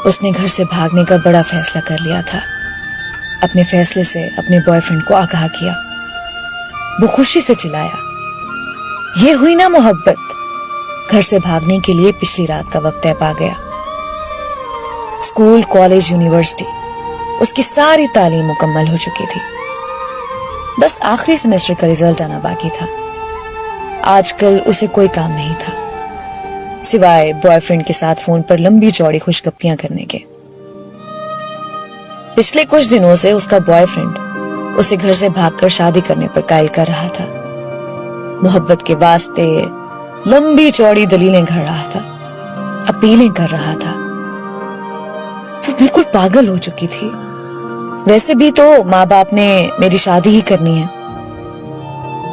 اس نے گھر سے بھاگنے کا بڑا فیصلہ کر لیا تھا۔ اپنے فیصلے سے اپنے بوائے فرینڈ کو آگاہ کیا۔ وہ خوشی سے چلایا، یہ ہوئی نا محبت۔ گھر سے بھاگنے کے لیے پچھلی رات کا وقت طے پا گیا۔ اسکول، کالج، یونیورسٹی، اس کی ساری تعلیم مکمل ہو چکی تھی۔ بس آخری سیمسٹر کا رزلٹ آنا باقی تھا۔ آج کل اسے کوئی کام نہیں تھا سوائے بوائے فرینڈ کے ساتھ فون پر لمبی چوڑی خوش گپیاں کرنے کے۔ پچھلے کچھ دنوں سے اس کا بوائے فرینڈ اسے گھر سے بھاگ کر شادی کرنے پر قائل کر رہا تھا۔ محبت کے واسطے لمبی چوڑی دلیلیں گھڑ رہا تھا، اپیلیں کر رہا تھا۔ وہ بالکل پاگل ہو چکی تھی۔ ویسے بھی تو ماں باپ نے میری شادی ہی کرنی ہے،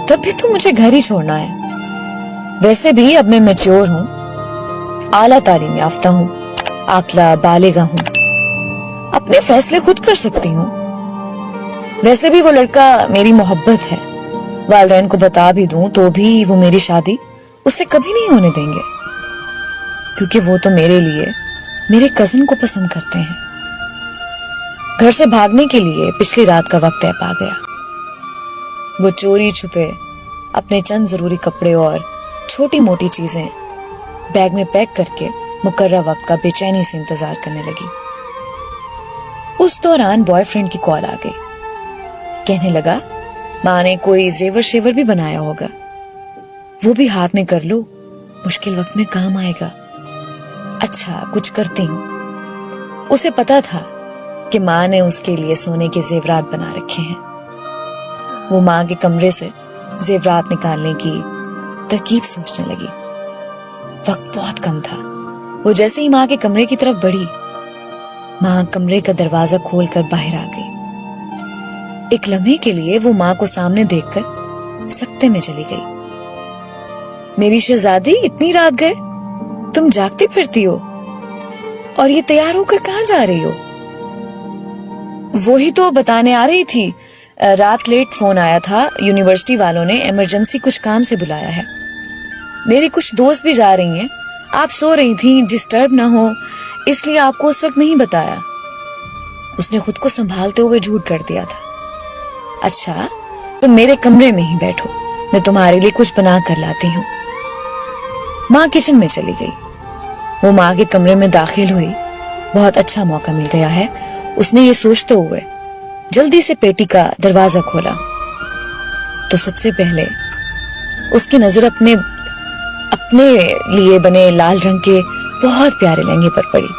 تب بھی تو مجھے گھر ہی چھوڑنا ہے۔ ویسے بھی اب میں میچور ہوں، اعلیٰ تعلیم یافتہ ہوں، عاقلہ بالغہ ہوں، اپنے فیصلے خود کر سکتی ہوں۔ ویسے بھی وہ لڑکا میری محبت ہے، والدین کو بتا بھی دوں تو بھی وہ میری شادی اس سے کبھی نہیں ہونے دیں گے، کیونکہ وہ تو میرے لیے میرے کزن کو پسند کرتے ہیں۔ گھر سے بھاگنے کے لیے پچھلی رات کا وقت طے پا گیا۔ وہ چوری چھپے اپنے چند ضروری کپڑے اور چھوٹی موٹی چیزیں بیگ میں پیک کر کے مقررہ وقت کا بے چینی سے انتظار کرنے لگی۔ اس دوران بوائے فرینڈ کی کال آ گئی۔ کہنے لگا ماں نے کوئی زیور شیور بھی بنایا ہوگا، وہ بھی ہاتھ میں کر لو، مشکل وقت میں کام آئے گا۔ اچھا کچھ کرتی ہوں۔ اسے پتا تھا کہ ماں نے اس کے لیے سونے کے زیورات بنا رکھے ہیں۔ وہ ماں کے کمرے سے زیورات نکالنے کی ترکیب سوچنے لگی۔ وقت بہت کم تھا۔ وہ جیسے ہی ماں کے کمرے کی طرف بڑھی، ماں کمرے کا دروازہ کھول کر باہر آ گئی۔ ایک لمحے کے لیے وہ ماں کو سامنے دیکھ کر سکتے میں چلی گئی۔ میری شہزادی، اتنی رات گئے؟ تم جاگتی پھرتی ہو اور یہ تیار ہو کر کہاں جا رہی ہو؟ وہی تو بتانے آ رہی تھی، رات لیٹ فون آیا تھا، یونیورسٹی والوں نے ایمرجنسی کچھ کام سے بلایا ہے۔ میری کچھ دوست بھی جا رہی ہیں، آپ سو رہی تھیں، ڈسٹرب نہ ہو اس لیے آپ کو اس وقت نہیں بتایا۔ اس نے خود کو سنبھالتے ہوئے جھوٹ کر دیا تھا۔ اچھا تم میرے کمرے میں ہی بیٹھو، میں تمہارے لیے کچھ بنا کر لاتی ہوں۔ ماں کچن میں چلی گئی۔ وہ ماں کے کمرے میں داخل ہوئی۔ بہت اچھا موقع مل گیا ہے، اس نے یہ سوچتے ہوئے جلدی سے پیٹی کا دروازہ کھولا تو سب سے پہلے اس کی نظر اپنے لیے بنے لال رنگ کے بہت پیارے لہنگے پر پڑی،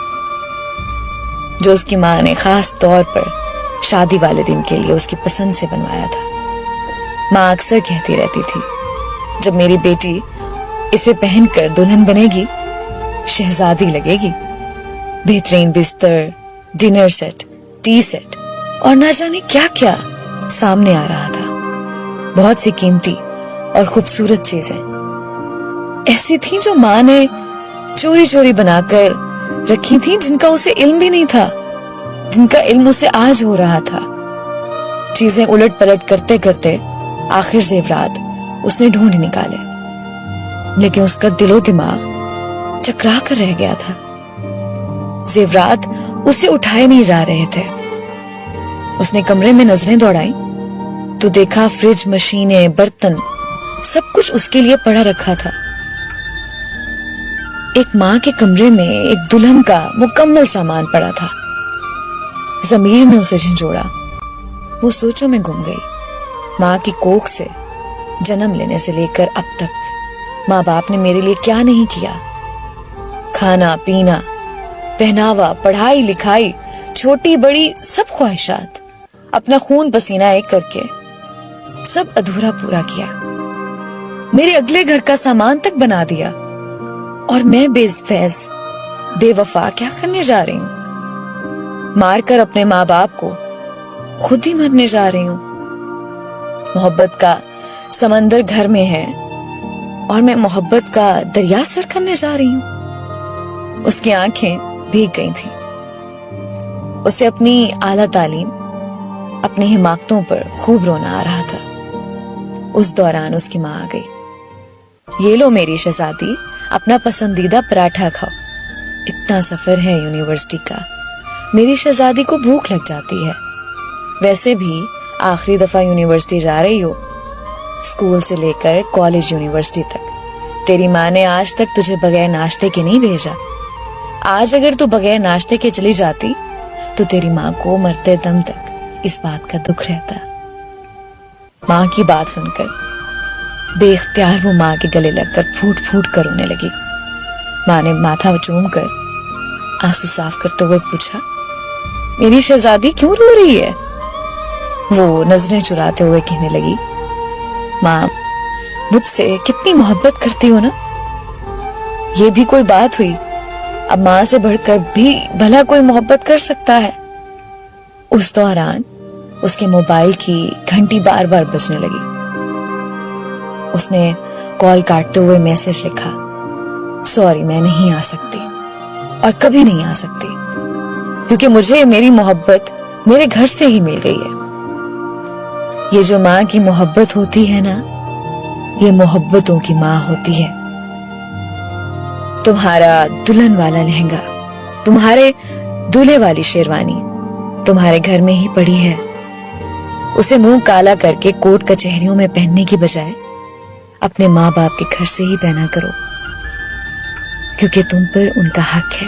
جو اس کی ماں نے خاص طور پر شادی والے دن کے لیے اس کی پسند سے بنوایا تھا۔ ماں اکثر کہتی رہتی تھی، جب میری بیٹی اسے پہن کر دلہن بنے گی، شہزادی لگے گی۔ بہترین بستر، ڈنر سیٹ، ٹی سیٹ اور نہ جانے کیا کیا سامنے آ رہا تھا۔ بہت سی قیمتی اور خوبصورت چیزیں ایسی تھیں جو ماں نے چوری چوری بنا کر رکھی تھیں، جن کا اسے علم بھی نہیں تھا، جن کا علم اسے آج ہو رہا تھا۔ چیزیں الٹ پلٹ کرتے کرتے آخر زیورات اس نے ڈھونڈ نکالے، لیکن اس کا دل و دماغ چکرا کر رہ گیا تھا۔ زیورات اسے اٹھائے نہیں جا رہے تھے۔ اس نے کمرے میں نظریں دوڑائیں تو دیکھا فریج، مشینیں، برتن سب کچھ اس کے لیے پڑا رکھا تھا۔ ایک ماں کے کمرے میں ایک دلہن کا مکمل سامان پڑا تھا۔ ضمیر نے اسے جھنجھوڑا۔ وہ سوچوں میں گم گئی۔ ماں کی کوکھ سے جنم لینے سے لے کر اب تک ماں باپ نے میرے لیے کیا نہیں کیا۔ کھانا پینا، پہناوا، پڑھائی لکھائی، چھوٹی بڑی سب خواہشات اپنا خون پسینہ ایک کر کے سب ادھورا پورا کیا۔ میرے اگلے گھر کا سامان تک بنا دیا، اور میں بے فیض بے وفا کیا کرنے جا رہی ہوں؟ مار کر اپنے ماں باپ کو خود ہی مرنے جا رہی ہوں۔ محبت کا سمندر گھر میں ہے اور میں محبت کا دریا سر کرنے جا رہی ہوں۔ اس کی آنکھیں بھیگ گئی تھیں۔ اسے اپنی اعلیٰ تعلیم، اپنی حماقتوں پر خوب رونا آ رہا تھا۔ اس دوران اس کی ماں آ گئی۔ یہ لو میری شہزادی، اپنا پسندیدہ پراٹھا کھاؤ، اتنا سفر ہے یونیورسٹی کا، میری شہزادی کو بھوک لگ جاتی ہے. ویسے بھی آخری دفعہ یونیورسٹی جا رہی ہو، اسکول سے لے کر کالج یونیورسٹی تک تیری ماں نے آج تک تجھے بغیر ناشتے کے نہیں بھیجا. آج اگر تو بغیر ناشتے کے چلی جاتی تو تیری ماں کو مرتے دم تک اس بات کا دکھ رہتا. ماں کی بات سن کر بے اختیار وہ ماں کے گلے لگ کر پھوٹ پھوٹ کر رونے لگی. ماں نے ماتھا چوم کر آنسو صاف کرتے ہوئے پوچھا، میری شہزادی کیوں رو رہی ہے؟ وہ نظریں چراتے ہوئے کہنے لگی، ماں مجھ سے کتنی محبت کرتی ہو نا. یہ بھی کوئی بات ہوئی؟ اب ماں سے بڑھ کر بھی بھلا کوئی محبت کر سکتا ہے؟ اس دوران اس کے موبائل کی گھنٹی بار بار بجنے لگی. اس نے کال کاٹتے ہوئے میسج لکھا، سوری میں نہیں آ سکتی اور کبھی نہیں آ سکتی، کیونکہ مجھے میری محبت میرے گھر سے ہی مل گئی ہے. یہ جو ماں کی محبت ہوتی ہے نا، یہ محبتوں کی ماں ہوتی ہے. تمہارا دلہن والا لہنگا، تمہارے دولہے والی شیروانی تمہارے گھر میں ہی پڑی ہے. اسے منہ کالا کر کے کوٹ کچہریوں میں پہننے کی بجائے اپنے ماں باپ کے گھر سے ہی پہنا کرو، کیونکہ تم پر ان کا حق ہے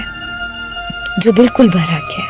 جو بالکل برحق ہے.